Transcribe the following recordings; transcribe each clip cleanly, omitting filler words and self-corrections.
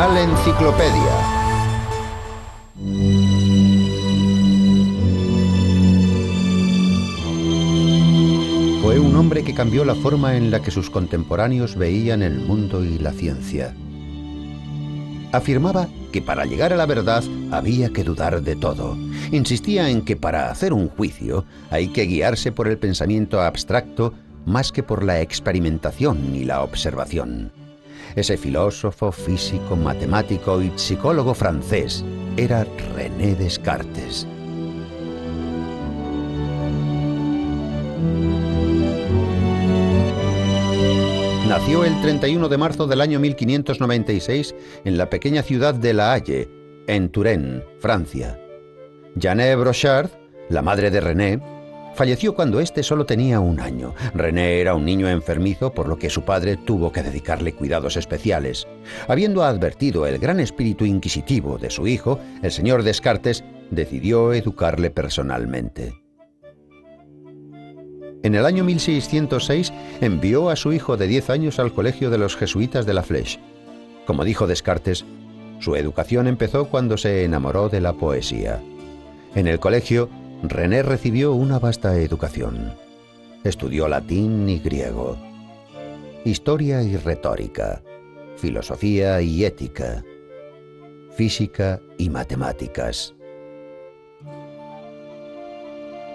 Real Enciclopedia. Fue un hombre que cambió la forma en la que sus contemporáneos veían el mundo y la ciencia. Afirmaba que para llegar a la verdad había que dudar de todo. Insistía en que para hacer un juicio hay que guiarse por el pensamiento abstracto más que por la experimentación y la observación. Ese filósofo, físico, matemático y psicólogo francés era René Descartes. Nació el 31 de marzo del año 1596 en la pequeña ciudad de La Haye, en Touraine, Francia. Jeanne Brochard, la madre de René, falleció cuando éste solo tenía 1 año. René era un niño enfermizo, por lo que su padre tuvo que dedicarle cuidados especiales. Habiendo advertido el gran espíritu inquisitivo de su hijo, el señor Descartes decidió educarle personalmente. En el año 1606 envió a su hijo de 10 años al colegio de los jesuitas de La Flèche. Como dijo Descartes, su educación empezó cuando se enamoró de la poesía. En el colegio, René recibió una vasta educación. Estudió latín y griego, historia y retórica, filosofía y ética, física y matemáticas.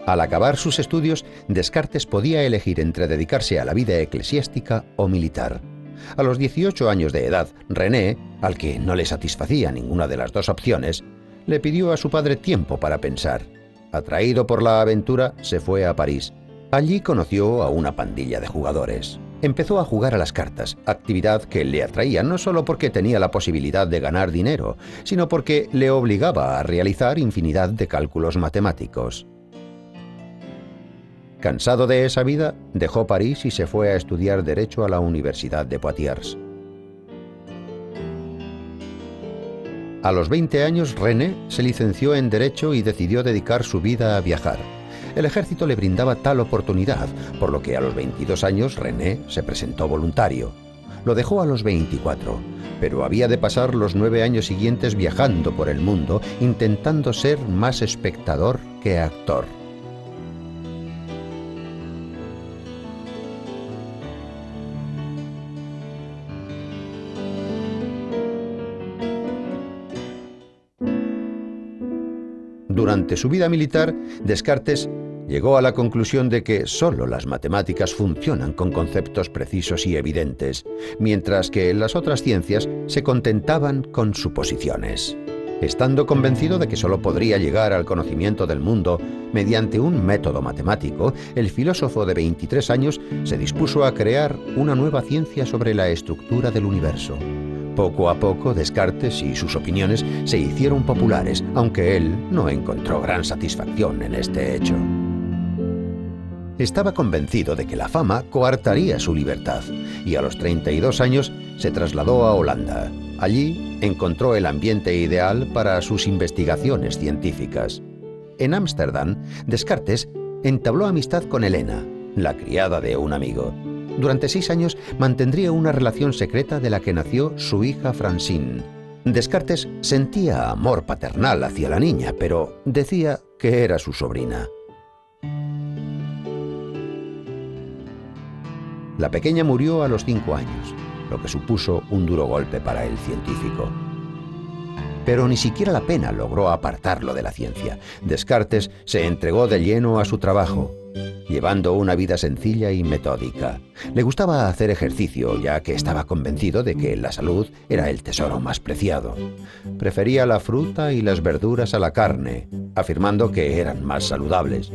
Al acabar sus estudios, Descartes podía elegir entre dedicarse a la vida eclesiástica o militar. A los 18 años de edad, René, al que no le satisfacía ninguna de las dos opciones, le pidió a su padre tiempo para pensar. Atraído por la aventura, se fue a París. Allí conoció a una pandilla de jugadores. Empezó a jugar a las cartas, actividad que le atraía no solo porque tenía la posibilidad de ganar dinero, sino porque le obligaba a realizar infinidad de cálculos matemáticos. Cansado de esa vida, dejó París y se fue a estudiar Derecho a la Universidad de Poitiers. A los 20 años, René se licenció en Derecho y decidió dedicar su vida a viajar. El ejército le brindaba tal oportunidad, por lo que a los 22 años René se presentó voluntario. Lo dejó a los 24, pero había de pasar los 9 años siguientes viajando por el mundo, intentando ser más espectador que actor. Durante su vida militar, Descartes llegó a la conclusión de que solo las matemáticas funcionan con conceptos precisos y evidentes, mientras que las otras ciencias se contentaban con suposiciones. Estando convencido de que solo podría llegar al conocimiento del mundo mediante un método matemático, el filósofo de 23 años se dispuso a crear una nueva ciencia sobre la estructura del universo. Poco a poco, Descartes y sus opiniones se hicieron populares, aunque él no encontró gran satisfacción en este hecho. Estaba convencido de que la fama coartaría su libertad, y a los 32 años se trasladó a Holanda. Allí encontró el ambiente ideal para sus investigaciones científicas. En Ámsterdam, Descartes entabló amistad con Helena, la criada de un amigo. Durante 6 años mantendría una relación secreta de la que nació su hija Francine. Descartes sentía amor paternal hacia la niña, pero decía que era su sobrina. La pequeña murió a los 5 años, lo que supuso un duro golpe para el científico. Pero ni siquiera la pena logró apartarlo de la ciencia. Descartes se entregó de lleno a su trabajo, llevando una vida sencilla y metódica. Le gustaba hacer ejercicio, ya que estaba convencido de que la salud era el tesoro más preciado. Prefería la fruta y las verduras a la carne, afirmando que eran más saludables.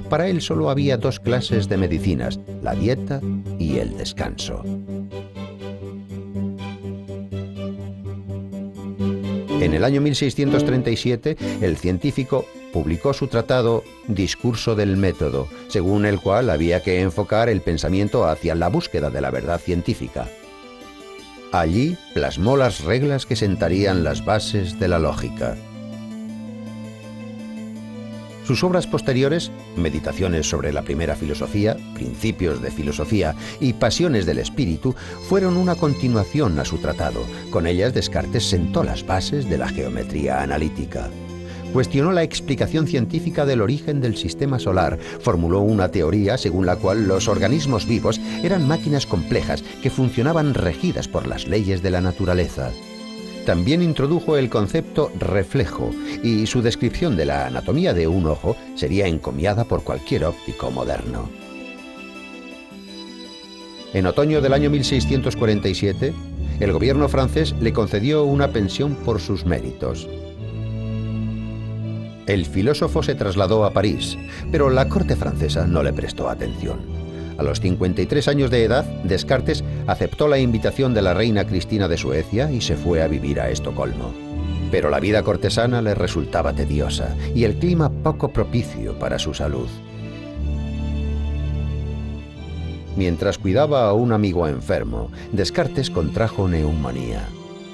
Para él solo había 2 clases de medicinas, la dieta y el descanso. En el año 1637, el científico publicó su tratado Discurso del método, según el cual había que enfocar el pensamiento hacia la búsqueda de la verdad científica. Allí plasmó las reglas que sentarían las bases de la lógica. Sus obras posteriores, Meditaciones sobre la primera filosofía, Principios de filosofía y Pasiones del espíritu, fueron una continuación a su tratado. Con ellas Descartes sentó las bases de la geometría analítica. Cuestionó la explicación científica del origen del sistema solar, formuló una teoría según la cual los organismos vivos eran máquinas complejas que funcionaban regidas por las leyes de la naturaleza. También introdujo el concepto reflejo, y su descripción de la anatomía de un ojo sería encomiada por cualquier óptico moderno. En otoño del año 1647, el gobierno francés le concedió una pensión por sus méritos. El filósofo se trasladó a París, pero la corte francesa no le prestó atención. A los 53 años de edad, Descartes aceptó la invitación de la reina Cristina de Suecia y se fue a vivir a Estocolmo. Pero la vida cortesana le resultaba tediosa y el clima poco propicio para su salud. Mientras cuidaba a un amigo enfermo, Descartes contrajo neumonía.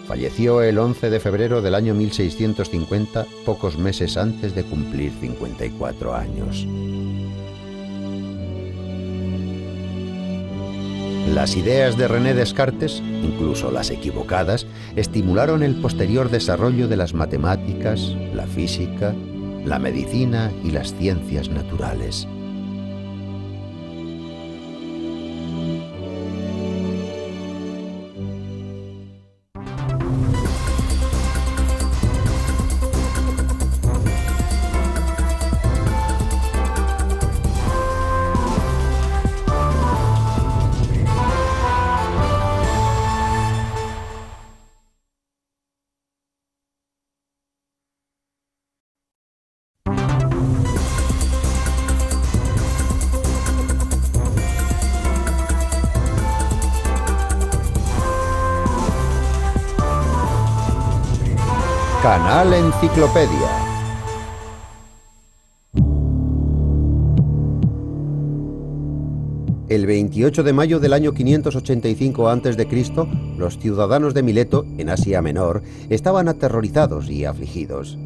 Falleció el 11 de febrero del año 1650, pocos meses antes de cumplir 54 años. Las ideas de René Descartes, incluso las equivocadas, estimularon el posterior desarrollo de las matemáticas, la física, la medicina y las ciencias naturales. Canal Enciclopedia. El 28 de mayo del año 585 a.C., los ciudadanos de Mileto, en Asia Menor, estaban aterrorizados y afligidos.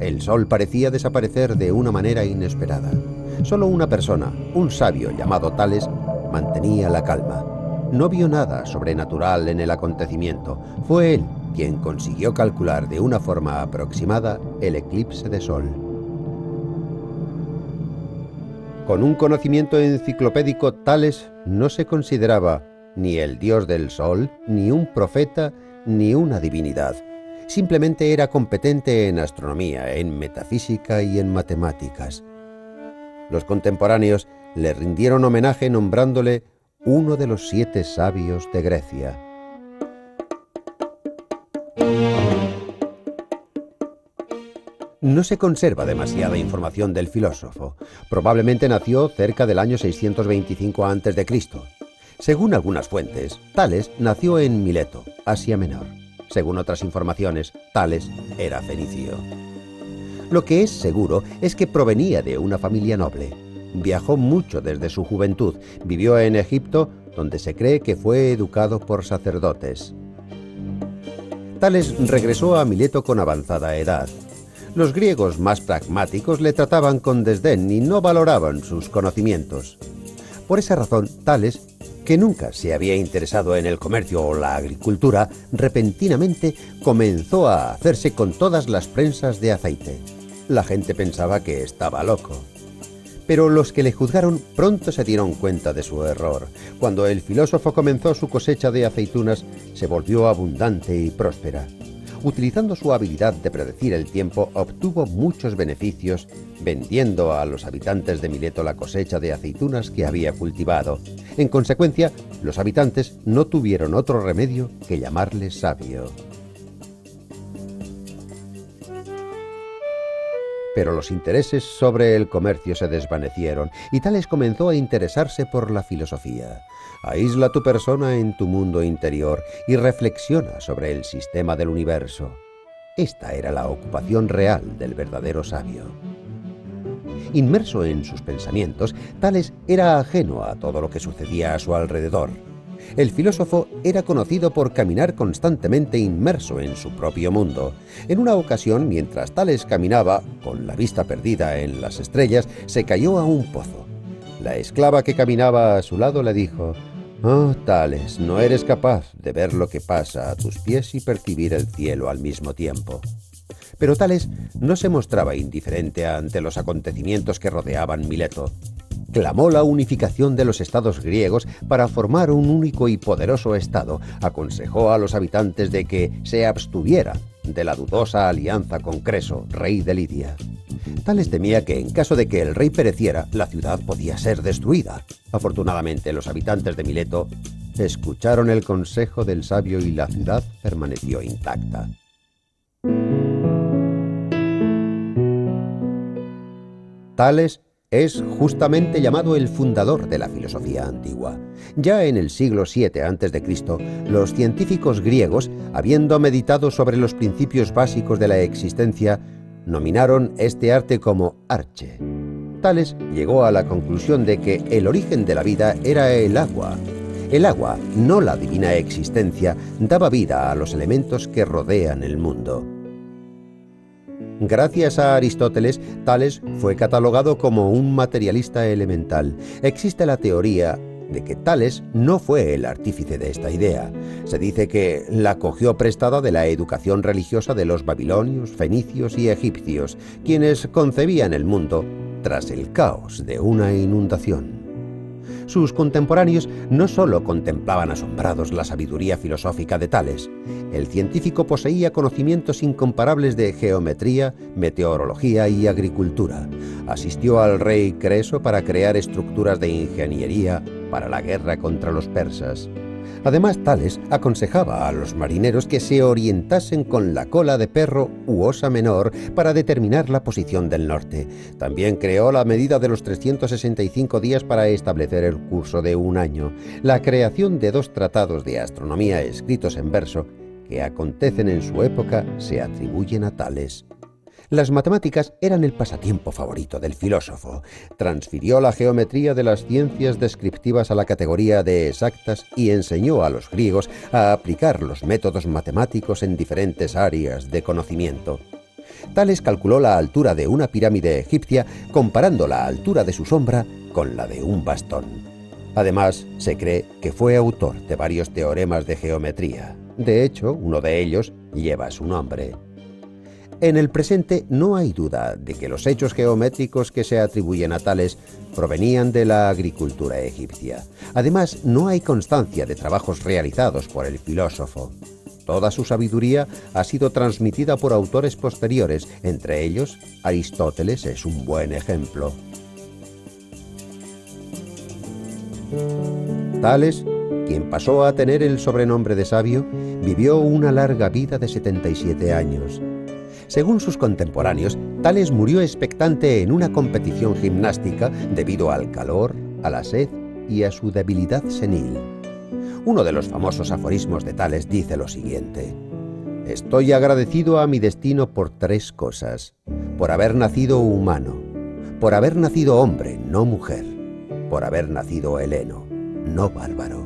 El sol parecía desaparecer de una manera inesperada. Solo una persona, un sabio llamado Tales, mantenía la calma. No vio nada sobrenatural en el acontecimiento. Fue él quien consiguió calcular de una forma aproximada el eclipse de sol. Con un conocimiento enciclopédico, Tales no se consideraba ni el dios del sol, ni un profeta, ni una divinidad. Simplemente era competente en astronomía, en metafísica y en matemáticas. Los contemporáneos le rindieron homenaje nombrándole uno de los 7 sabios de Grecia. No se conserva demasiada información del filósofo. Probablemente nació cerca del año 625 a.C. Según algunas fuentes, Tales nació en Mileto, Asia Menor. Según otras informaciones, Tales era fenicio. Lo que es seguro es que provenía de una familia noble. Viajó mucho desde su juventud, vivió en Egipto, donde se cree que fue educado por sacerdotes. Tales regresó a Mileto con avanzada edad. Los griegos más pragmáticos le trataban con desdén y no valoraban sus conocimientos. Por esa razón, Tales, que nunca se había interesado en el comercio o la agricultura, repentinamente comenzó a hacerse con todas las prensas de aceite. La gente pensaba que estaba loco. Pero los que le juzgaron pronto se dieron cuenta de su error. Cuando el filósofo comenzó su cosecha de aceitunas, se volvió abundante y próspera. Utilizando su habilidad de predecir el tiempo, obtuvo muchos beneficios vendiendo a los habitantes de Mileto la cosecha de aceitunas que había cultivado. En consecuencia, los habitantes no tuvieron otro remedio que llamarle sabio. Pero los intereses sobre el comercio se desvanecieron y Tales comenzó a interesarse por la filosofía. Aísla tu persona en tu mundo interior y reflexiona sobre el sistema del universo. Esta era la ocupación real del verdadero sabio. Inmerso en sus pensamientos, Tales era ajeno a todo lo que sucedía a su alrededor. El filósofo era conocido por caminar constantemente inmerso en su propio mundo. En una ocasión, mientras Tales caminaba, con la vista perdida en las estrellas, se cayó a un pozo. La esclava que caminaba a su lado le dijo: «Oh, Tales, no eres capaz de ver lo que pasa a tus pies y percibir el cielo al mismo tiempo». Pero Tales no se mostraba indiferente ante los acontecimientos que rodeaban Mileto. Clamó la unificación de los estados griegos para formar un único y poderoso estado. Aconsejó a los habitantes de que se abstuvieran de la dudosa alianza con Creso, rey de Lidia. Tales temía que en caso de que el rey pereciera, la ciudad podía ser destruida. Afortunadamente, los habitantes de Mileto escucharon el consejo del sabio y la ciudad permaneció intacta. Tales es justamente llamado el fundador de la filosofía antigua. Ya en el siglo VII a.C., los científicos griegos, habiendo meditado sobre los principios básicos de la existencia, nominaron este arte como arche. Tales llegó a la conclusión de que el origen de la vida era el agua. El agua, no la divina existencia, daba vida a los elementos que rodean el mundo. Gracias a Aristóteles, Tales fue catalogado como un materialista elemental. Existe la teoría de que Tales no fue el artífice de esta idea. Se dice que la cogió prestada de la educación religiosa de los babilonios, fenicios y egipcios, quienes concebían el mundo tras el caos de una inundación. Sus contemporáneos no solo contemplaban asombrados la sabiduría filosófica de Tales. El científico poseía conocimientos incomparables de geometría, meteorología y agricultura. Asistió al rey Creso para crear estructuras de ingeniería para la guerra contra los persas. Además, Tales aconsejaba a los marineros que se orientasen con la cola de perro u osa menor para determinar la posición del norte. También creó la medida de los 365 días para establecer el curso de un año. La creación de 2 tratados de astronomía escritos en verso que acontecen en su época se atribuyen a Tales. Las matemáticas eran el pasatiempo favorito del filósofo. Transfirió la geometría de las ciencias descriptivas a la categoría de exactas y enseñó a los griegos a aplicar los métodos matemáticos en diferentes áreas de conocimiento. Tales calculó la altura de una pirámide egipcia comparando la altura de su sombra con la de un bastón. Además, se cree que fue autor de varios teoremas de geometría. De hecho, uno de ellos lleva su nombre. En el presente no hay duda de que los hechos geométricos que se atribuyen a Tales provenían de la agricultura egipcia. Además, no hay constancia de trabajos realizados por el filósofo. Toda su sabiduría ha sido transmitida por autores posteriores, entre ellos Aristóteles es un buen ejemplo. Tales, quien pasó a tener el sobrenombre de sabio, vivió una larga vida de 77 años. Según sus contemporáneos, Tales murió expectante en una competición gimnástica debido al calor, a la sed y a su debilidad senil. Uno de los famosos aforismos de Tales dice lo siguiente: «Estoy agradecido a mi destino por 3 cosas: por haber nacido humano, por haber nacido hombre, no mujer, por haber nacido heleno, no bárbaro».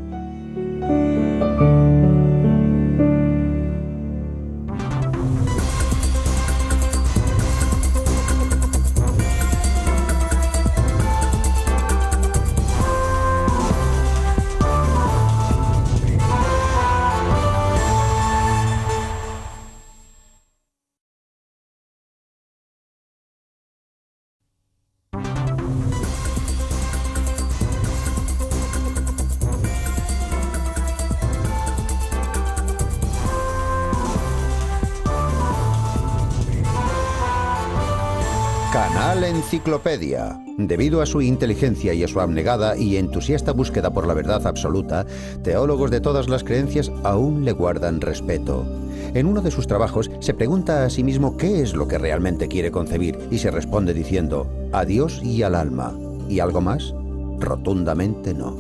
Canal Enciclopedia. Debido a su inteligencia y a su abnegada y entusiasta búsqueda por la verdad absoluta, teólogos de todas las creencias aún le guardan respeto. En uno de sus trabajos se pregunta a sí mismo qué es lo que realmente quiere concebir y se responde diciendo: a Dios y al alma. ¿Y algo más? Rotundamente no.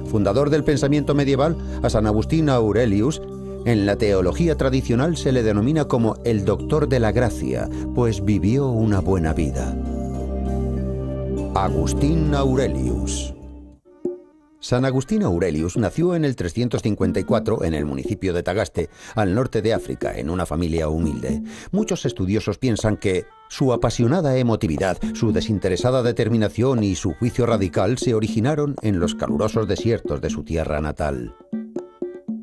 Fundador del pensamiento medieval, a San Agustín Aurelius, en la teología tradicional se le denomina como el doctor de la gracia, pues vivió una buena vida. Agustín Aurelius. San Agustín Aurelius nació en el 354 en el municipio de Tagaste, al norte de África, en una familia humilde. Muchos estudiosos piensan que su apasionada emotividad, su desinteresada determinación y su juicio radical se originaron en los calurosos desiertos de su tierra natal.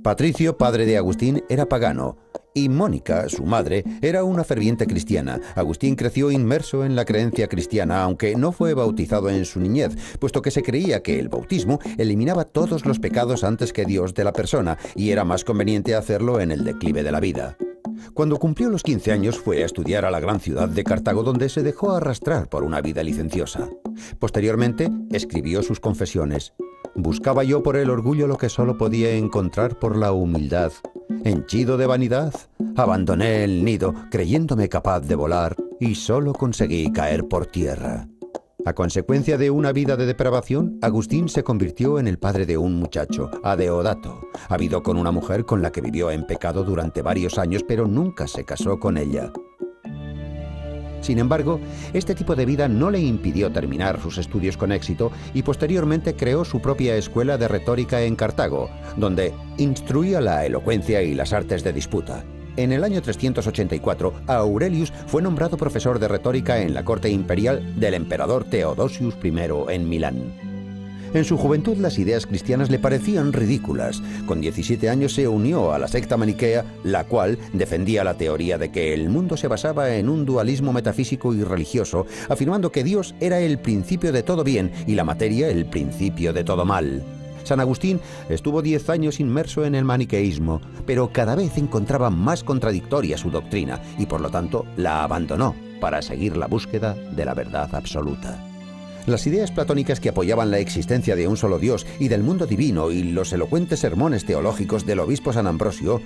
Patricio, padre de Agustín, era pagano, y Mónica, su madre, era una ferviente cristiana. Agustín creció inmerso en la creencia cristiana, aunque no fue bautizado en su niñez, puesto que se creía que el bautismo eliminaba todos los pecados antes que Dios de la persona, y era más conveniente hacerlo en el declive de la vida. Cuando cumplió los 15 años fue a estudiar a la gran ciudad de Cartago, donde se dejó arrastrar por una vida licenciosa. Posteriormente, escribió sus confesiones. Buscaba yo por el orgullo lo que solo podía encontrar por la humildad. Henchido de vanidad, abandoné el nido creyéndome capaz de volar y solo conseguí caer por tierra. A consecuencia de una vida de depravación, Agustín se convirtió en el padre de un muchacho, Adeodato, habido con una mujer con la que vivió en pecado durante varios años, pero nunca se casó con ella. Sin embargo, este tipo de vida no le impidió terminar sus estudios con éxito y posteriormente creó su propia escuela de retórica en Cartago, donde instruía la elocuencia y las artes de disputa. En el año 384, Aurelius fue nombrado profesor de retórica en la corte imperial del emperador Theodosius I en Milán. En su juventud las ideas cristianas le parecían ridículas. Con 17 años se unió a la secta maniquea, la cual defendía la teoría de que el mundo se basaba en un dualismo metafísico y religioso, afirmando que Dios era el principio de todo bien y la materia el principio de todo mal. San Agustín estuvo 10 años inmerso en el maniqueísmo, pero cada vez encontraba más contradictoria su doctrina y por lo tanto la abandonó para seguir la búsqueda de la verdad absoluta. Las ideas platónicas que apoyaban la existencia de un solo Dios y del mundo divino y los elocuentes sermones teológicos del obispo San Ambrosio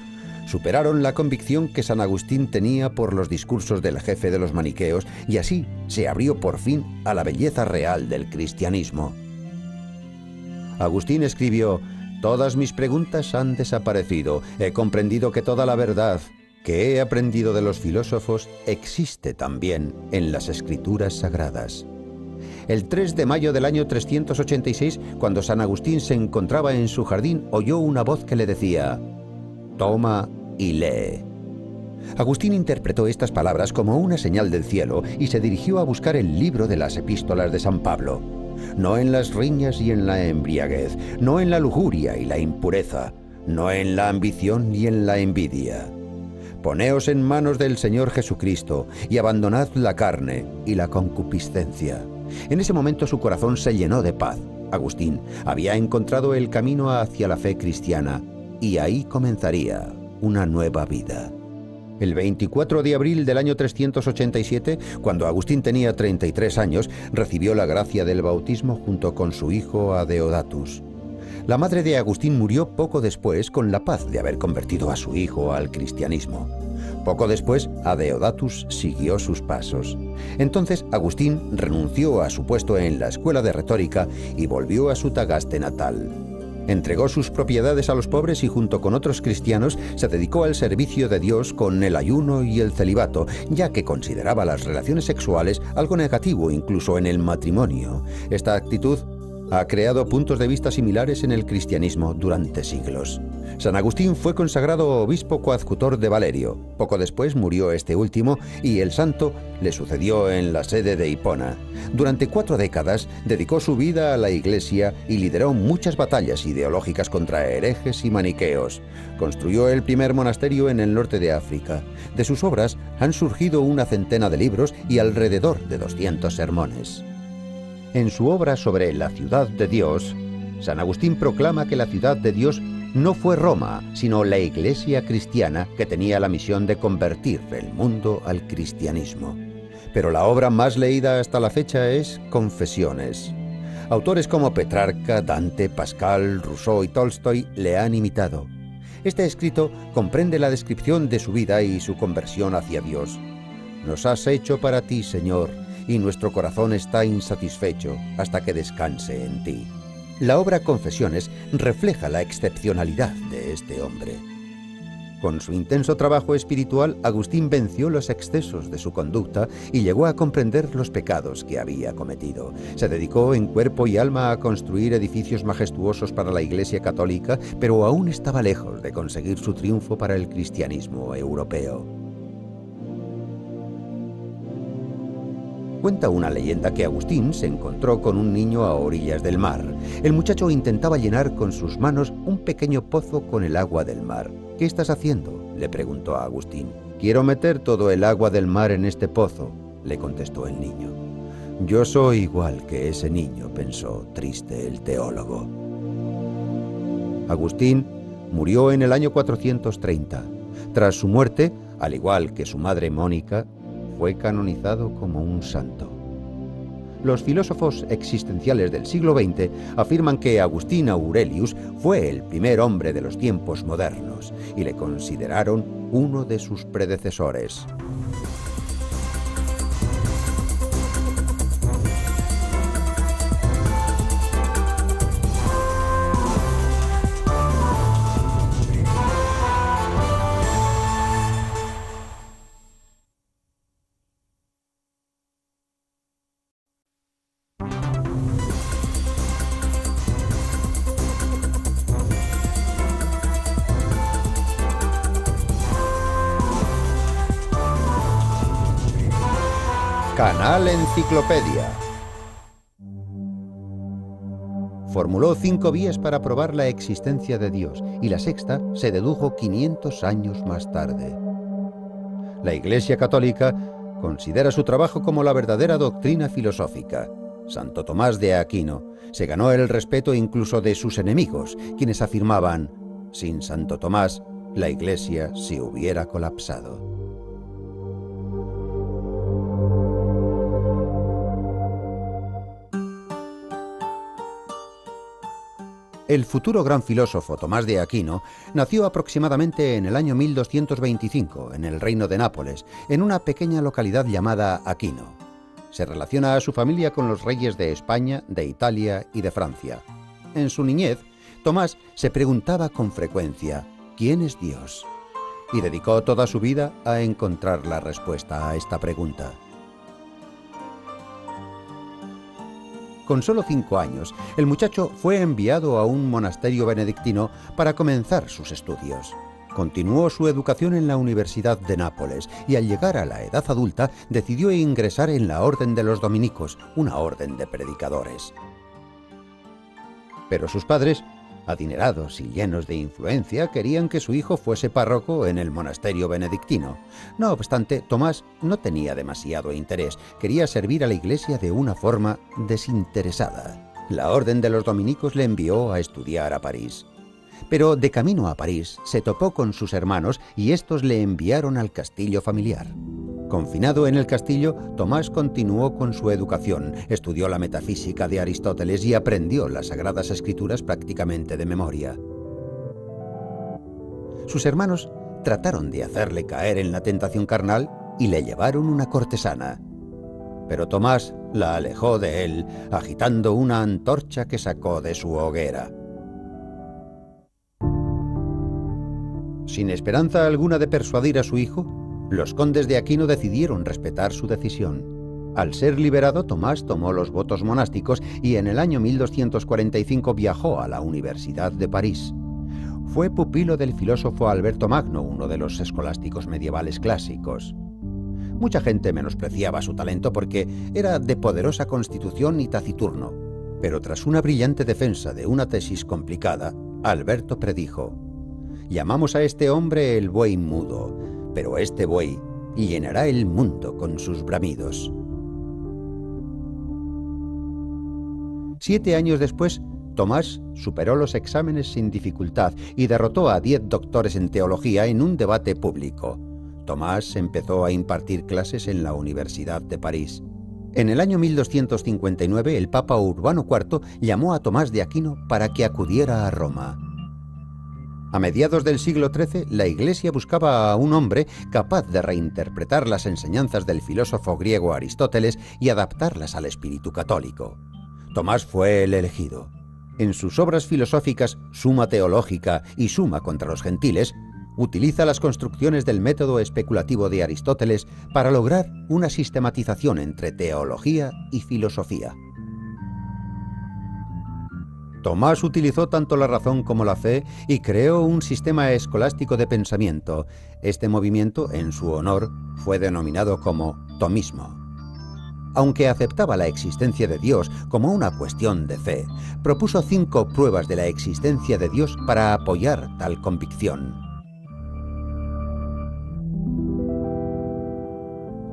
superaron la convicción que San Agustín tenía por los discursos del jefe de los maniqueos y así se abrió por fin a la belleza real del cristianismo. Agustín escribió: «Todas mis preguntas han desaparecido. He comprendido que toda la verdad que he aprendido de los filósofos existe también en las escrituras sagradas». El 3 de mayo del año 386, cuando San Agustín se encontraba en su jardín, oyó una voz que le decía: «Toma y lee». Agustín interpretó estas palabras como una señal del cielo y se dirigió a buscar el libro de las epístolas de San Pablo. No en las riñas y en la embriaguez, no en la lujuria y la impureza, no en la ambición y en la envidia. Poneos en manos del Señor Jesucristo y abandonad la carne y la concupiscencia. En ese momento su corazón se llenó de paz. Agustín había encontrado el camino hacia la fe cristiana y ahí comenzaría una nueva vida. El 24 de abril del año 387, cuando Agustín tenía 33 años, recibió la gracia del bautismo junto con su hijo Adeodatus. La madre de Agustín murió poco después con la paz de haber convertido a su hijo al cristianismo. Poco después, Adeodatus siguió sus pasos. Entonces, Agustín renunció a su puesto en la escuela de retórica y volvió a su Tagaste natal. Entregó sus propiedades a los pobres y junto con otros cristianos se dedicó al servicio de Dios con el ayuno y el celibato, ya que consideraba las relaciones sexuales algo negativo incluso en el matrimonio. Esta actitud ha creado puntos de vista similares en el cristianismo durante siglos. San Agustín fue consagrado obispo coadjutor de Valerio. Poco después murió este último y el santo le sucedió en la sede de Hipona. Durante 4 décadas dedicó su vida a la Iglesia y lideró muchas batallas ideológicas contra herejes y maniqueos. Construyó el primer monasterio en el norte de África. De sus obras han surgido una centena de libros y alrededor de 200 sermones. En su obra sobre la ciudad de Dios, San Agustín proclama que la ciudad de Dios no fue Roma, sino la Iglesia cristiana que tenía la misión de convertir el mundo al cristianismo. Pero la obra más leída hasta la fecha es Confesiones. Autores como Petrarca, Dante, Pascal, Rousseau y Tolstoy le han imitado. Este escrito comprende la descripción de su vida y su conversión hacia Dios. Nos has hecho para ti, Señor, y nuestro corazón está insatisfecho hasta que descanse en ti. La obra Confesiones refleja la excepcionalidad de este hombre. Con su intenso trabajo espiritual, Agustín venció los excesos de su conducta y llegó a comprender los pecados que había cometido. Se dedicó en cuerpo y alma a construir edificios majestuosos para la Iglesia católica, pero aún estaba lejos de conseguir su triunfo para el cristianismo europeo. Cuenta una leyenda que Agustín se encontró con un niño a orillas del mar. El muchacho intentaba llenar con sus manos un pequeño pozo con el agua del mar. «¿Qué estás haciendo?», le preguntó a Agustín. «Quiero meter todo el agua del mar en este pozo», le contestó el niño. «Yo soy igual que ese niño», pensó triste el teólogo. Agustín murió en el año 430. Tras su muerte, al igual que su madre Mónica, fue canonizado como un santo. Los filósofos existenciales del siglo XX afirman que Agustín Aurelius fue el primer hombre de los tiempos modernos y le consideraron uno de sus predecesores. Canal Enciclopedia. Formuló 5 vías para probar la existencia de Dios y la sexta se dedujo 500 años más tarde. La Iglesia Católica considera su trabajo como la verdadera doctrina filosófica. Santo Tomás de Aquino se ganó el respeto incluso de sus enemigos, quienes afirmaban: sin Santo Tomás, la Iglesia se hubiera colapsado. El futuro gran filósofo Tomás de Aquino nació aproximadamente en el año 1225 en el reino de Nápoles, en una pequeña localidad llamada Aquino. Se relaciona a su familia con los reyes de España, de Italia y de Francia. En su niñez, Tomás se preguntaba con frecuencia: ¿quién es Dios? Y dedicó toda su vida a encontrar la respuesta a esta pregunta. Con solo 5 años, el muchacho fue enviado a un monasterio benedictino para comenzar sus estudios. Continuó su educación en la Universidad de Nápoles y al llegar a la edad adulta decidió ingresar en la Orden de los Dominicos, una orden de predicadores. Pero sus padres, adinerados y llenos de influencia, querían que su hijo fuese párroco en el monasterio benedictino. No obstante, Tomás no tenía demasiado interés, quería servir a la Iglesia de una forma desinteresada. La Orden de los Dominicos le envió a estudiar a París. Pero de camino a París se topó con sus hermanos y estos le enviaron al castillo familiar. Confinado en el castillo, Tomás continuó con su educación, estudió la metafísica de Aristóteles y aprendió las Sagradas Escrituras prácticamente de memoria. Sus hermanos trataron de hacerle caer en la tentación carnal y le llevaron una cortesana. Pero Tomás la alejó de él, agitando una antorcha que sacó de su hoguera. Sin esperanza alguna de persuadir a su hijo, los condes de Aquino decidieron respetar su decisión. Al ser liberado, Tomás tomó los votos monásticos y en el año 1245 viajó a la Universidad de París. Fue pupilo del filósofo Alberto Magno, uno de los escolásticos medievales clásicos. Mucha gente menospreciaba su talento porque era de poderosa constitución y taciturno, pero tras una brillante defensa de una tesis complicada, Alberto predijo: «Llamamos a este hombre el buey mudo, pero este buey llenará el mundo con sus bramidos». 7 años después, Tomás superó los exámenes sin dificultad y derrotó a 10 doctores en teología en un debate público. Tomás empezó a impartir clases en la Universidad de París. En el año 1259, el Papa Urbano IV llamó a Tomás de Aquino para que acudiera a Roma. A mediados del siglo XIII, la Iglesia buscaba a un hombre capaz de reinterpretar las enseñanzas del filósofo griego Aristóteles y adaptarlas al espíritu católico. Tomás fue el elegido. En sus obras filosóficas Suma Teológica y Suma contra los Gentiles, Utiliza las construcciones del método especulativo de Aristóteles para lograr una sistematización entre teología y filosofía. Tomás utilizó tanto la razón como la fe y creó un sistema escolástico de pensamiento. Este movimiento, en su honor, fue denominado como tomismo. Aunque aceptaba la existencia de Dios como una cuestión de fe, propuso 5 pruebas de la existencia de Dios para apoyar tal convicción.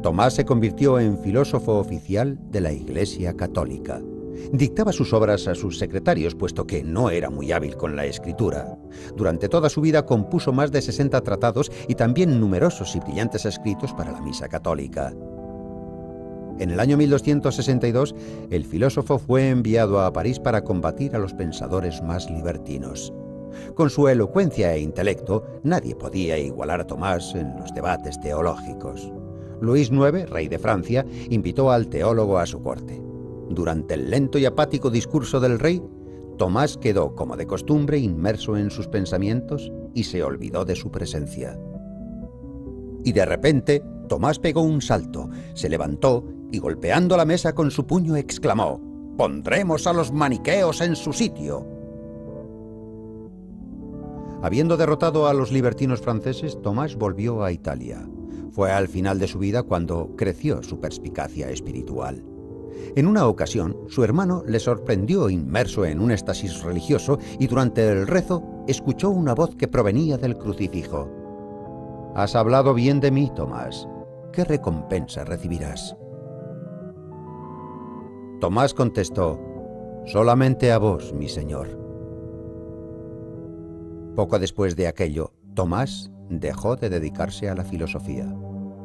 Tomás se convirtió en filósofo oficial de la Iglesia Católica. Dictaba sus obras a sus secretarios, puesto que no era muy hábil con la escritura. Durante toda su vida compuso más de 60 tratados y también numerosos y brillantes escritos para la Misa católica. En el año 1262, el filósofo fue enviado a París para combatir a los pensadores más libertinos. Con su elocuencia e intelecto, nadie podía igualar a Tomás en los debates teológicos. Luis IX, rey de Francia, invitó al teólogo a su corte. Durante el lento y apático discurso del rey, Tomás quedó, como de costumbre, inmerso en sus pensamientos y se olvidó de su presencia. Y de repente, Tomás pegó un salto, se levantó y, golpeando la mesa con su puño, exclamó: «¡Pondremos a los maniqueos en su sitio!». Habiendo derrotado a los libertinos franceses, Tomás volvió a Italia. Fue al final de su vida cuando creció su perspicacia espiritual. En una ocasión, su hermano le sorprendió inmerso en un éxtasis religioso y durante el rezo escuchó una voz que provenía del crucifijo. «Has hablado bien de mí, Tomás. ¿Qué recompensa recibirás?». Tomás contestó: «Solamente a vos, mi señor». Poco después de aquello, Tomás dejó de dedicarse a la filosofía.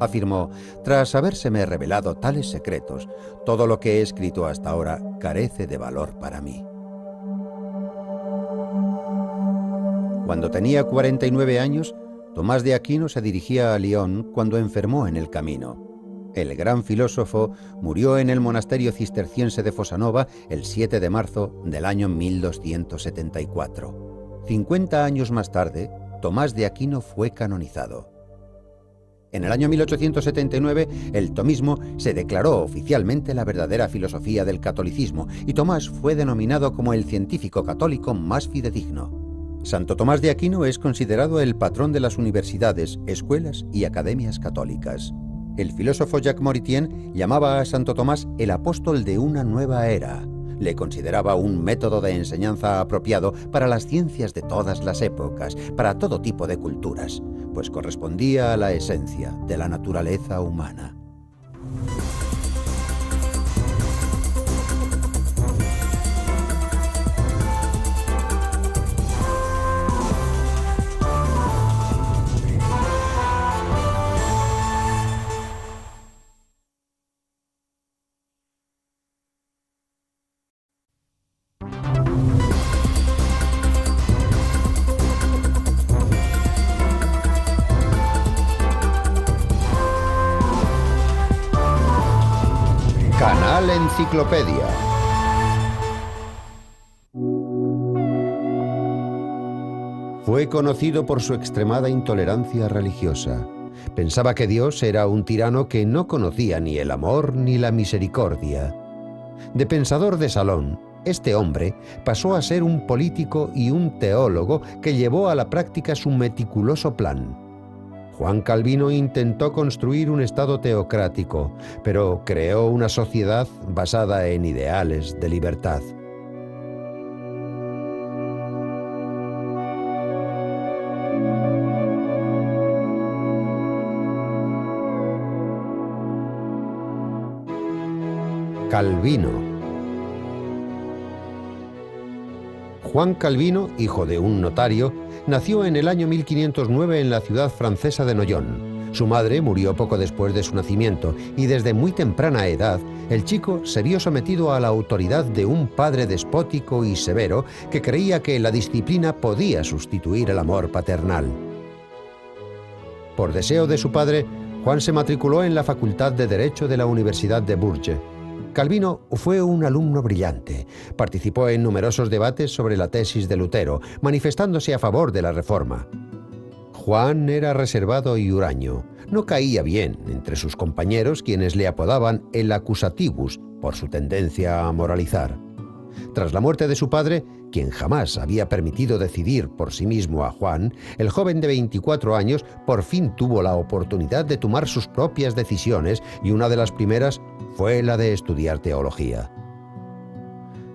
Afirmó: «Tras habérseme revelado tales secretos, todo lo que he escrito hasta ahora carece de valor para mí». Cuando tenía 49 años, Tomás de Aquino se dirigía a Lyon cuando enfermó en el camino. El gran filósofo murió en el monasterio cisterciense de Fosanova el 7 de marzo del año 1274. 50 años más tarde, Tomás de Aquino fue canonizado. En el año 1879, el tomismo se declaró oficialmente la verdadera filosofía del catolicismo y Tomás fue denominado como el científico católico más fidedigno. Santo Tomás de Aquino es considerado el patrón de las universidades, escuelas y academias católicas. El filósofo Jacques Maritain llamaba a Santo Tomás el apóstol de una nueva era. Le consideraba un método de enseñanza apropiado para las ciencias de todas las épocas, para todo tipo de culturas, pues correspondía a la esencia de la naturaleza humana. Canal Enciclopedia. Fue conocido por su extremada intolerancia religiosa. Pensaba que Dios era un tirano que no conocía ni el amor ni la misericordia. De pensador de salón, este hombre pasó a ser un político y un teólogo que llevó a la práctica su meticuloso plan. Juan Calvino intentó construir un estado teocrático, pero creó una sociedad basada en ideales de libertad. Calvino. Juan Calvino, hijo de un notario, nació en el año 1509 en la ciudad francesa de Noyon. Su madre murió poco después de su nacimiento y desde muy temprana edad el chico se vio sometido a la autoridad de un padre despótico y severo que creía que la disciplina podía sustituir el amor paternal. Por deseo de su padre, Juan se matriculó en la Facultad de Derecho de la Universidad de Bourges. Calvino fue un alumno brillante. Participó en numerosos debates sobre la tesis de Lutero, manifestándose a favor de la Reforma. Juan era reservado y huraño. No caía bien entre sus compañeros, quienes le apodaban el accusativus por su tendencia a moralizar. Tras la muerte de su padre, quien jamás había permitido decidir por sí mismo a Juan, el joven de 24 años por fin tuvo la oportunidad de tomar sus propias decisiones, y una de las primeras fue la de estudiar teología.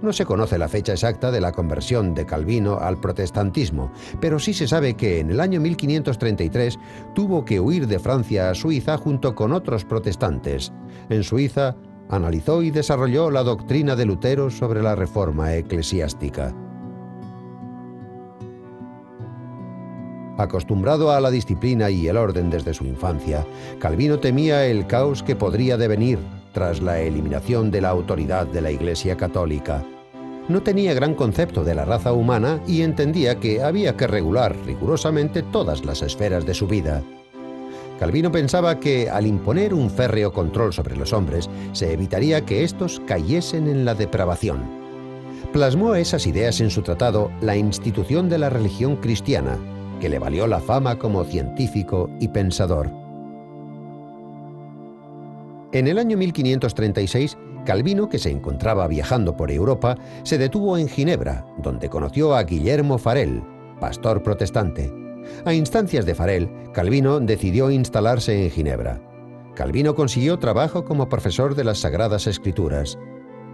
No se conoce la fecha exacta de la conversión de Calvino al protestantismo, pero sí se sabe que en el año 1533 tuvo que huir de Francia a Suiza junto con otros protestantes. En Suiza analizó y desarrolló la doctrina de Lutero sobre la reforma eclesiástica. Acostumbrado a la disciplina y el orden desde su infancia, Calvino temía el caos que podría devenir tras la eliminación de la autoridad de la Iglesia católica. No tenía gran concepto de la raza humana y entendía que había que regular rigurosamente todas las esferas de su vida. Calvino pensaba que, al imponer un férreo control sobre los hombres, se evitaría que éstos cayesen en la depravación. Plasmó esas ideas en su tratado La institución de la religión cristiana, que le valió la fama como científico y pensador. En el año 1536, Calvino, que se encontraba viajando por Europa, se detuvo en Ginebra, donde conoció a Guillermo Farel, pastor protestante. A instancias de Farel, Calvino decidió instalarse en Ginebra. Calvino consiguió trabajo como profesor de las Sagradas Escrituras.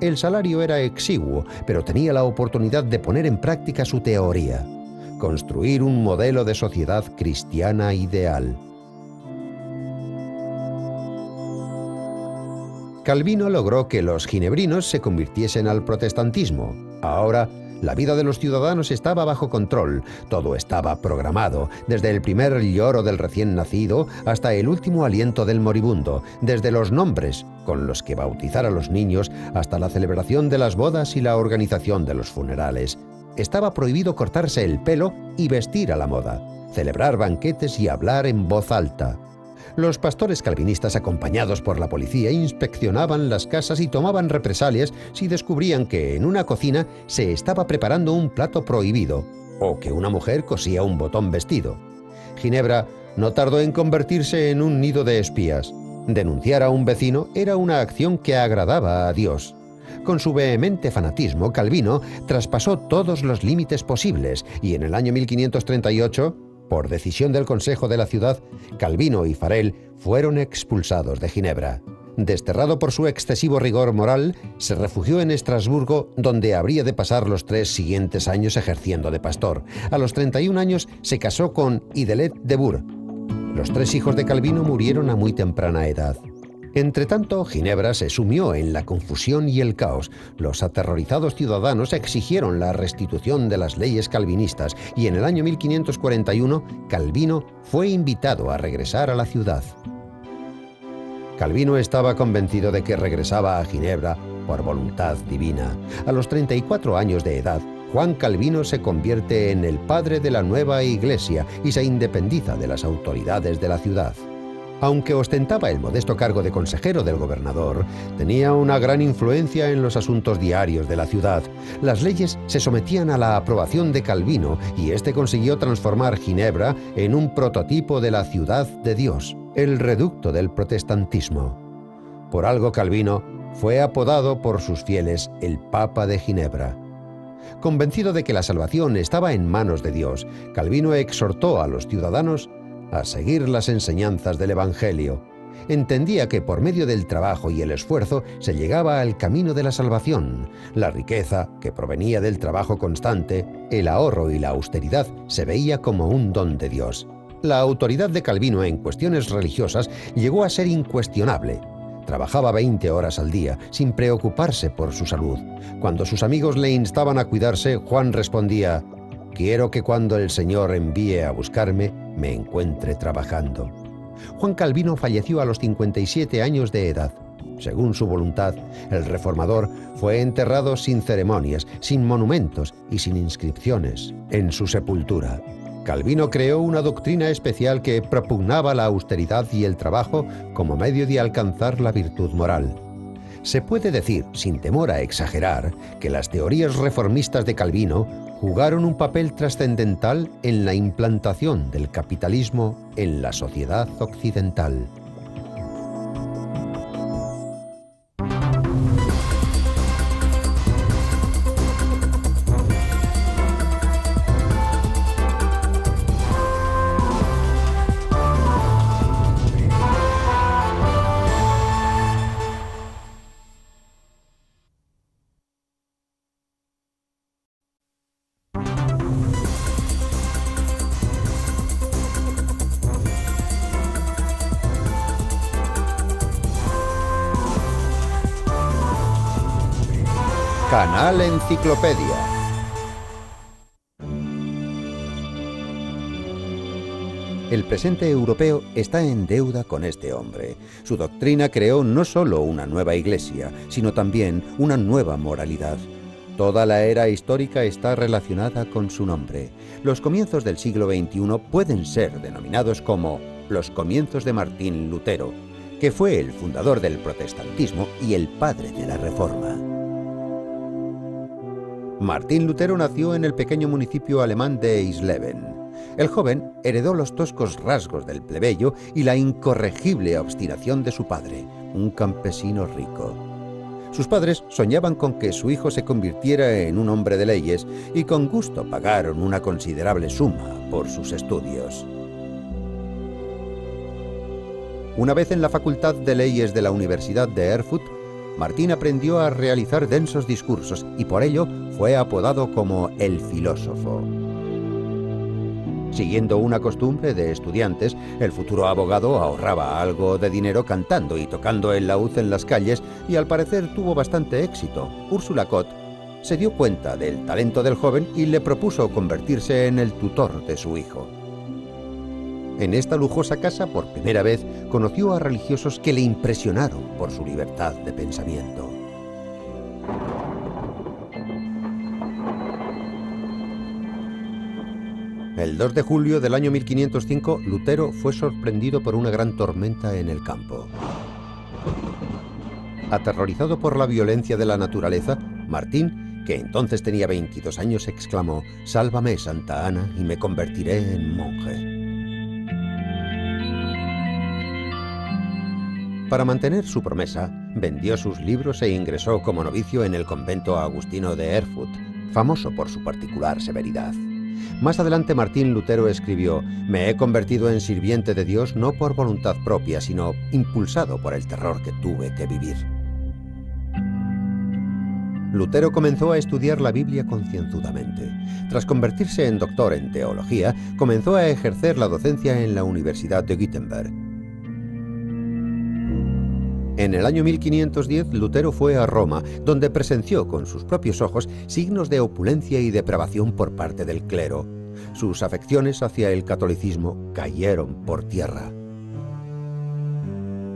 El salario era exiguo, pero tenía la oportunidad de poner en práctica su teoría: construir un modelo de sociedad cristiana ideal. Calvino logró que los ginebrinos se convirtiesen al protestantismo. Ahora, la vida de los ciudadanos estaba bajo control, todo estaba programado, desde el primer lloro del recién nacido hasta el último aliento del moribundo, desde los nombres con los que bautizar a los niños hasta la celebración de las bodas y la organización de los funerales. Estaba prohibido cortarse el pelo y vestir a la moda, celebrar banquetes y hablar en voz alta. Los pastores calvinistas, acompañados por la policía, inspeccionaban las casas y tomaban represalias si descubrían que en una cocina se estaba preparando un plato prohibido o que una mujer cosía un botón vestido. Ginebra no tardó en convertirse en un nido de espías. Denunciar a un vecino era una acción que agradaba a Dios. Con su vehemente fanatismo, Calvino traspasó todos los límites posibles y en el año 1538, por decisión del Consejo de la ciudad, Calvino y Farel fueron expulsados de Ginebra. Desterrado por su excesivo rigor moral, se refugió en Estrasburgo, donde habría de pasar los 3 siguientes años ejerciendo de pastor. A los 31 años se casó con Idelette de Bure. Los 3 hijos de Calvino murieron a muy temprana edad. Entretanto, Ginebra se sumió en la confusión y el caos. Los aterrorizados ciudadanos exigieron la restitución de las leyes calvinistas y en el año 1541 Calvino fue invitado a regresar a la ciudad. Calvino estaba convencido de que regresaba a Ginebra por voluntad divina. A los 34 años de edad, Juan Calvino se convierte en el padre de la nueva iglesia y se independiza de las autoridades de la ciudad. Aunque ostentaba el modesto cargo de consejero del gobernador, tenía una gran influencia en los asuntos diarios de la ciudad. Las leyes se sometían a la aprobación de Calvino y éste consiguió transformar Ginebra en un prototipo de la ciudad de Dios, el reducto del protestantismo. Por algo Calvino fue apodado por sus fieles el Papa de Ginebra. Convencido de que la salvación estaba en manos de Dios, Calvino exhortó a los ciudadanos a seguir las enseñanzas del Evangelio. Entendía que por medio del trabajo y el esfuerzo se llegaba al camino de la salvación. La riqueza, que provenía del trabajo constante, el ahorro y la austeridad se veía como un don de Dios. La autoridad de Calvino en cuestiones religiosas llegó a ser incuestionable. Trabajaba 20 horas al día, sin preocuparse por su salud. Cuando sus amigos le instaban a cuidarse, Juan respondía: «Quiero que cuando el Señor envíe a buscarme, me encuentre trabajando». Juan Calvino falleció a los 57 años de edad. Según su voluntad, el reformador fue enterrado sin ceremonias, sin monumentos y sin inscripciones en su sepultura. Calvino creó una doctrina especial que propugnaba la austeridad y el trabajo como medio de alcanzar la virtud moral. Se puede decir, sin temor a exagerar, que las teorías reformistas de Calvino jugaron un papel trascendental en la implantación del capitalismo en la sociedad occidental. Canal Enciclopedia. El presente europeo está en deuda con este hombre. Su doctrina creó no solo una nueva iglesia, sino también una nueva moralidad. Toda la era histórica está relacionada con su nombre. Los comienzos del siglo XXI pueden ser denominados como los comienzos de Martín Lutero, que fue el fundador del protestantismo y el padre de la Reforma. Martín Lutero nació en el pequeño municipio alemán de Eisleben. El joven heredó los toscos rasgos del plebeyo y la incorregible obstinación de su padre, un campesino rico. Sus padres soñaban con que su hijo se convirtiera en un hombre de leyes y con gusto pagaron una considerable suma por sus estudios. Una vez en la Facultad de Leyes de la Universidad de Erfurt, Martín aprendió a realizar densos discursos y por ello fue apodado como el filósofo. Siguiendo una costumbre de estudiantes, el futuro abogado ahorraba algo de dinero cantando y tocando el laúd en las calles y al parecer tuvo bastante éxito. Ursula Kott se dio cuenta del talento del joven y le propuso convertirse en el tutor de su hijo. En esta lujosa casa, por primera vez, conoció a religiosos que le impresionaron por su libertad de pensamiento. El 2 de julio del año 1505, Lutero fue sorprendido por una gran tormenta en el campo. Aterrorizado por la violencia de la naturaleza, Martín, que entonces tenía 22 años, exclamó: «Sálvame, Santa Ana, y me convertiré en monje». Para mantener su promesa, vendió sus libros e ingresó como novicio en el convento agustino de Erfurt, famoso por su particular severidad. Más adelante Martín Lutero escribió: «Me he convertido en sirviente de Dios no por voluntad propia, sino impulsado por el terror que tuve que vivir». Lutero comenzó a estudiar la Biblia concienzudamente. Tras convertirse en doctor en teología, comenzó a ejercer la docencia en la Universidad de Wittenberg. En el año 1510, Lutero fue a Roma, donde presenció con sus propios ojos signos de opulencia y depravación por parte del clero. Sus afecciones hacia el catolicismo cayeron por tierra.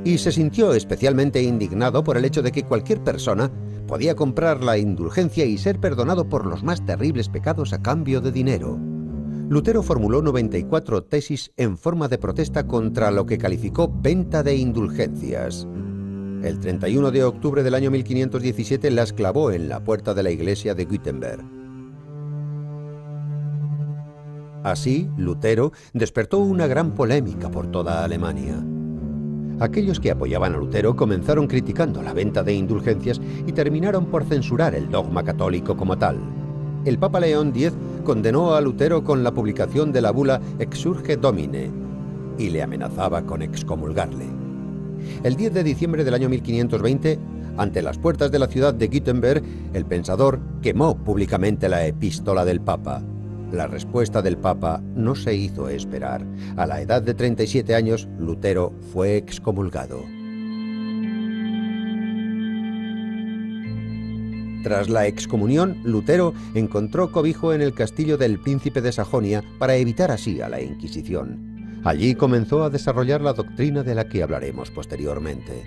Y se sintió especialmente indignado por el hecho de que cualquier persona podía comprar la indulgencia y ser perdonado por los más terribles pecados a cambio de dinero. Lutero formuló 94 tesis en forma de protesta contra lo que calificó venta de indulgencias. El 31 de octubre del año 1517 las clavó en la puerta de la iglesia de Wittenberg. Así, Lutero despertó una gran polémica por toda Alemania. Aquellos que apoyaban a Lutero comenzaron criticando la venta de indulgencias y terminaron por censurar el dogma católico como tal. El Papa León X condenó a Lutero con la publicación de la bula Exsurge Domine y le amenazaba con excomulgarle. El 10 de diciembre del año 1520, ante las puertas de la ciudad de Wittenberg, el pensador quemó públicamente la epístola del Papa. La respuesta del Papa no se hizo esperar. A la edad de 37 años, Lutero fue excomulgado. Tras la excomunión, Lutero encontró cobijo en el castillo del príncipe de Sajonia para evitar así a la Inquisición. Allí comenzó a desarrollar la doctrina de la que hablaremos posteriormente.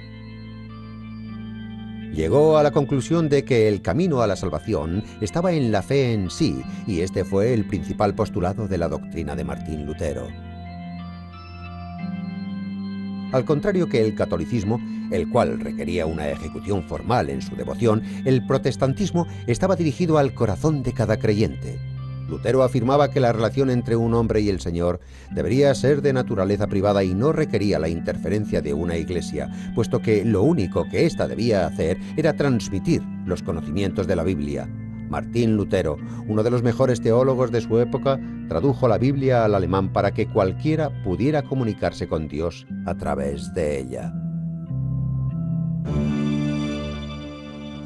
Llegó a la conclusión de que el camino a la salvación estaba en la fe en sí, y este fue el principal postulado de la doctrina de Martín Lutero. Al contrario que el catolicismo, el cual requería una ejecución formal en su devoción, el protestantismo estaba dirigido al corazón de cada creyente. Lutero afirmaba que la relación entre un hombre y el Señor debería ser de naturaleza privada y no requería la interferencia de una iglesia, puesto que lo único que ésta debía hacer era transmitir los conocimientos de la Biblia. Martín Lutero, uno de los mejores teólogos de su época, tradujo la Biblia al alemán para que cualquiera pudiera comunicarse con Dios a través de ella.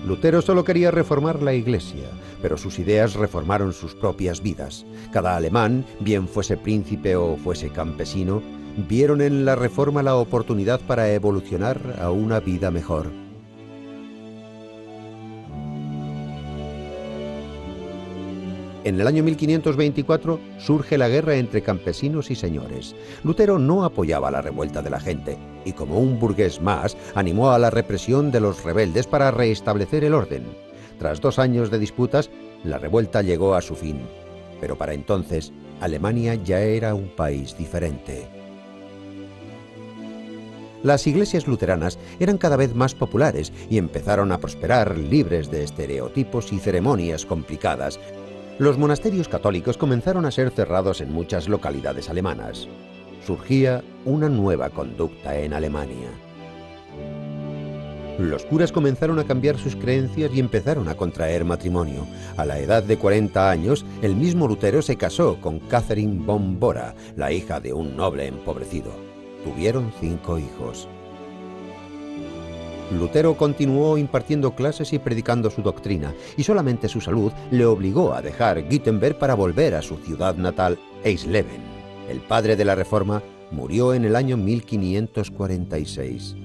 Lutero solo quería reformar la Iglesia, pero sus ideas reformaron sus propias vidas. Cada alemán, bien fuese príncipe o fuese campesino, vieron en la reforma la oportunidad para evolucionar a una vida mejor. En el año 1524 surge la guerra entre campesinos y señores. Lutero no apoyaba la revuelta de la gente y, como un burgués más, animó a la represión de los rebeldes para restablecer el orden. Tras 2 años de disputas, la revuelta llegó a su fin. Pero para entonces, Alemania ya era un país diferente. Las iglesias luteranas eran cada vez más populares y empezaron a prosperar libres de estereotipos y ceremonias complicadas. Los monasterios católicos comenzaron a ser cerrados en muchas localidades alemanas. Surgía una nueva conducta en Alemania. Los curas comenzaron a cambiar sus creencias y empezaron a contraer matrimonio. A la edad de 40 años, el mismo Lutero se casó con Catherine von Bora, la hija de un noble empobrecido. Tuvieron 5 hijos. Lutero continuó impartiendo clases y predicando su doctrina, y solamente su salud le obligó a dejar Wittenberg para volver a su ciudad natal, Eisleben. El padre de la Reforma murió en el año 1546.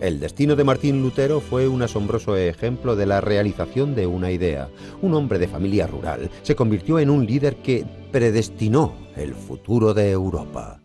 El destino de Martín Lutero fue un asombroso ejemplo de la realización de una idea. Un hombre de familia rural se convirtió en un líder que predestinó el futuro de Europa.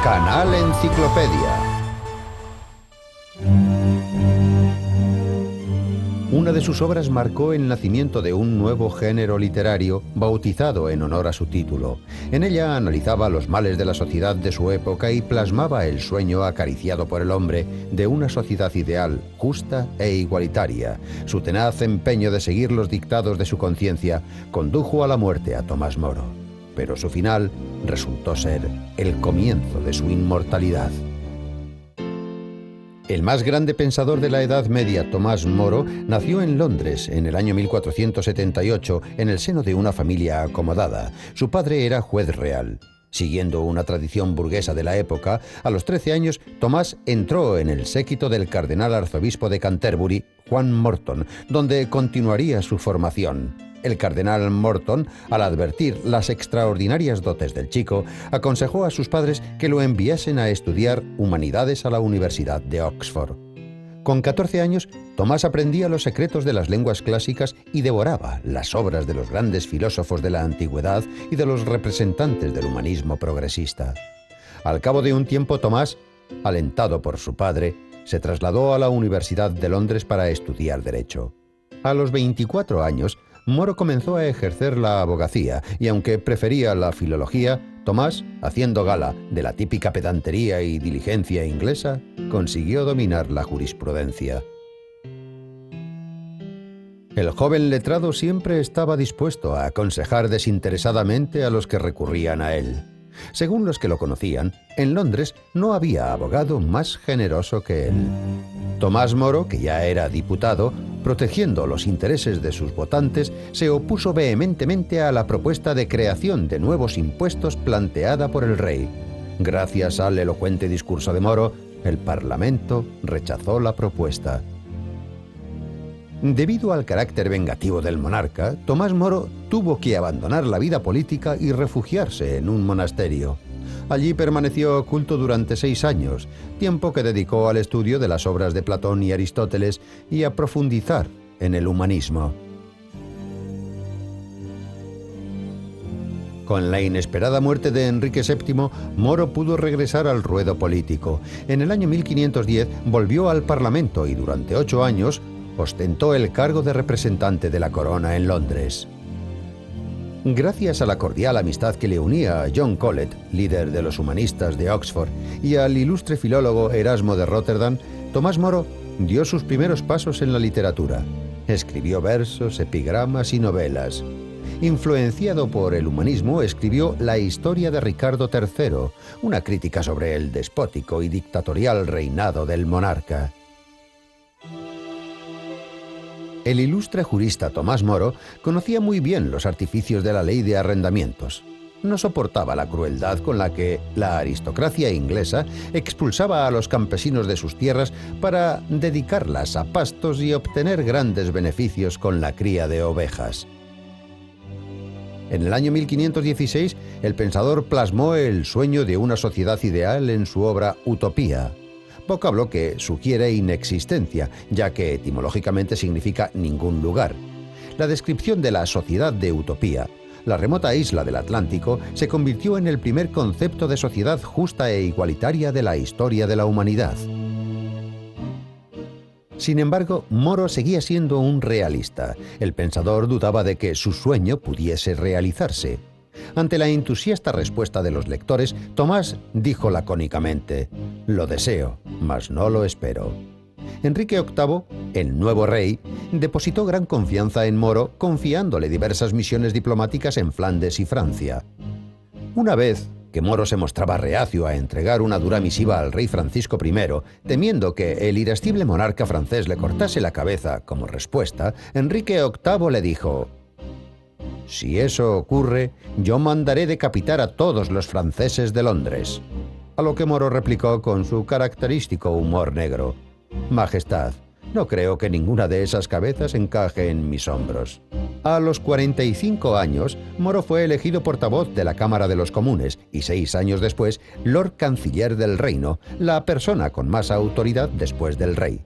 Canal Enciclopedia. Una de sus obras marcó el nacimiento de un nuevo género literario bautizado en honor a su título. En ella analizaba los males de la sociedad de su época y plasmaba el sueño acariciado por el hombre de una sociedad ideal, justa e igualitaria. Su tenaz empeño de seguir los dictados de su conciencia condujo a la muerte a Tomás Moro, pero su final resultó ser el comienzo de su inmortalidad. El más grande pensador de la Edad Media, Tomás Moro, nació en Londres en el año 1478 en el seno de una familia acomodada. Su padre era juez real. Siguiendo una tradición burguesa de la época, a los 13 años Tomás entró en el séquito del cardenal arzobispo de Canterbury, Juan Morton, donde continuaría su formación. El cardenal Morton, al advertir las extraordinarias dotes del chico, aconsejó a sus padres que lo enviasen a estudiar humanidades a la Universidad de Oxford. Con 14 años, Tomás aprendía los secretos de las lenguas clásicas y devoraba las obras de los grandes filósofos de la antigüedad y de los representantes del humanismo progresista. Al cabo de un tiempo, Tomás, alentado por su padre, se trasladó a la Universidad de Londres para estudiar Derecho. A los 24 años, Moro comenzó a ejercer la abogacía y, aunque prefería la filología, Tomás, haciendo gala de la típica pedantería y diligencia inglesa, consiguió dominar la jurisprudencia. El joven letrado siempre estaba dispuesto a aconsejar desinteresadamente a los que recurrían a él. Según los que lo conocían, en Londres no había abogado más generoso que él. Tomás Moro, que ya era diputado, protegiendo los intereses de sus votantes, se opuso vehementemente a la propuesta de creación de nuevos impuestos planteada por el rey. Gracias al elocuente discurso de Moro, el Parlamento rechazó la propuesta. Debido al carácter vengativo del monarca, Tomás Moro tuvo que abandonar la vida política y refugiarse en un monasterio. Allí permaneció oculto durante 6 años, tiempo que dedicó al estudio de las obras de Platón y Aristóteles y a profundizar en el humanismo. Con la inesperada muerte de Enrique VII, Moro pudo regresar al ruedo político. En el año 1510 volvió al Parlamento y durante 8 años ostentó el cargo de representante de la corona en Londres. Gracias a la cordial amistad que le unía a John Colet, líder de los humanistas de Oxford, y al ilustre filólogo Erasmo de Róterdam, Tomás Moro dio sus primeros pasos en la literatura. Escribió versos, epigramas y novelas. Influenciado por el humanismo, escribió La historia de Ricardo III, una crítica sobre el despótico y dictatorial reinado del monarca. El ilustre jurista Tomás Moro conocía muy bien los artificios de la ley de arrendamientos. No soportaba la crueldad con la que la aristocracia inglesa expulsaba a los campesinos de sus tierras para dedicarlas a pastos y obtener grandes beneficios con la cría de ovejas. En el año 1516, el pensador plasmó el sueño de una sociedad ideal en su obra Utopía, vocablo que sugiere inexistencia, ya que etimológicamente significa ningún lugar. La descripción de la sociedad de Utopía, la remota isla del Atlántico, se convirtió en el primer concepto de sociedad justa e igualitaria de la historia de la humanidad. Sin embargo, Moro seguía siendo un realista. El pensador dudaba de que su sueño pudiese realizarse. Ante la entusiasta respuesta de los lectores, Tomás dijo lacónicamente: «Lo deseo, mas no lo espero». Enrique VIII, el nuevo rey, depositó gran confianza en Moro, confiándole diversas misiones diplomáticas en Flandes y Francia. Una vez que Moro se mostraba reacio a entregar una dura misiva al rey Francisco I, temiendo que el irascible monarca francés le cortase la cabeza como respuesta, Enrique VIII le dijo: «Si eso ocurre, yo mandaré decapitar a todos los franceses de Londres». A lo que Moro replicó con su característico humor negro: «Majestad, no creo que ninguna de esas cabezas encaje en mis hombros». A los 45 años, Moro fue elegido portavoz de la Cámara de los Comunes y 6 años después, Lord Canciller del Reino, la persona con más autoridad después del rey.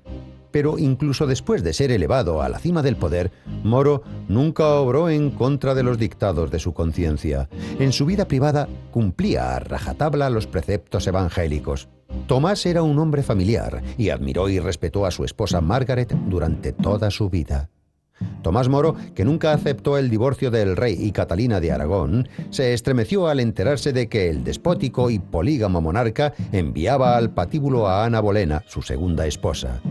Pero incluso después de ser elevado a la cima del poder, Moro nunca obró en contra de los dictados de su conciencia. En su vida privada cumplía a rajatabla los preceptos evangélicos. Tomás era un hombre familiar y admiró y respetó a su esposa Margaret durante toda su vida. Tomás Moro, que nunca aceptó el divorcio del rey y Catalina de Aragón, se estremeció al enterarse de que el despótico y polígamo monarca enviaba al patíbulo a Ana Bolena, su segunda esposa.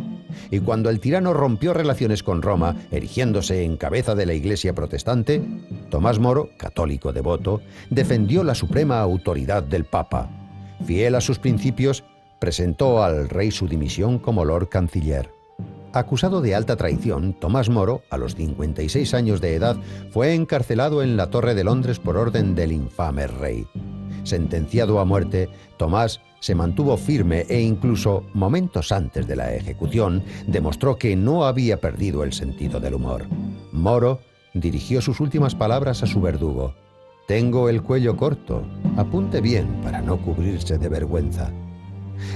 Y cuando el tirano rompió relaciones con Roma, erigiéndose en cabeza de la Iglesia protestante, Tomás Moro, católico devoto, defendió la suprema autoridad del Papa. Fiel a sus principios, presentó al rey su dimisión como Lord Canciller. Acusado de alta traición, Tomás Moro, a los 56 años de edad, fue encarcelado en la Torre de Londres por orden del infame rey. Sentenciado a muerte, Tomás se mantuvo firme e incluso, momentos antes de la ejecución, demostró que no había perdido el sentido del humor. Moro dirigió sus últimas palabras a su verdugo: «Tengo el cuello corto, apunte bien para no cubrirse de vergüenza».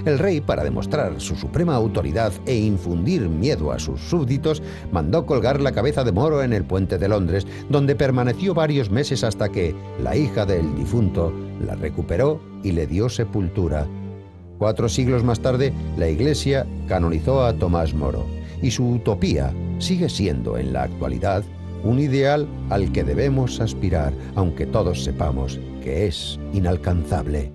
El rey, para demostrar su suprema autoridad e infundir miedo a sus súbditos, mandó colgar la cabeza de Moro en el puente de Londres, donde permaneció varios meses hasta que la hija del difunto la recuperó y le dio sepultura. 4 siglos más tarde, la Iglesia canonizó a Tomás Moro, y su utopía sigue siendo en la actualidad un ideal al que debemos aspirar, aunque todos sepamos que es inalcanzable.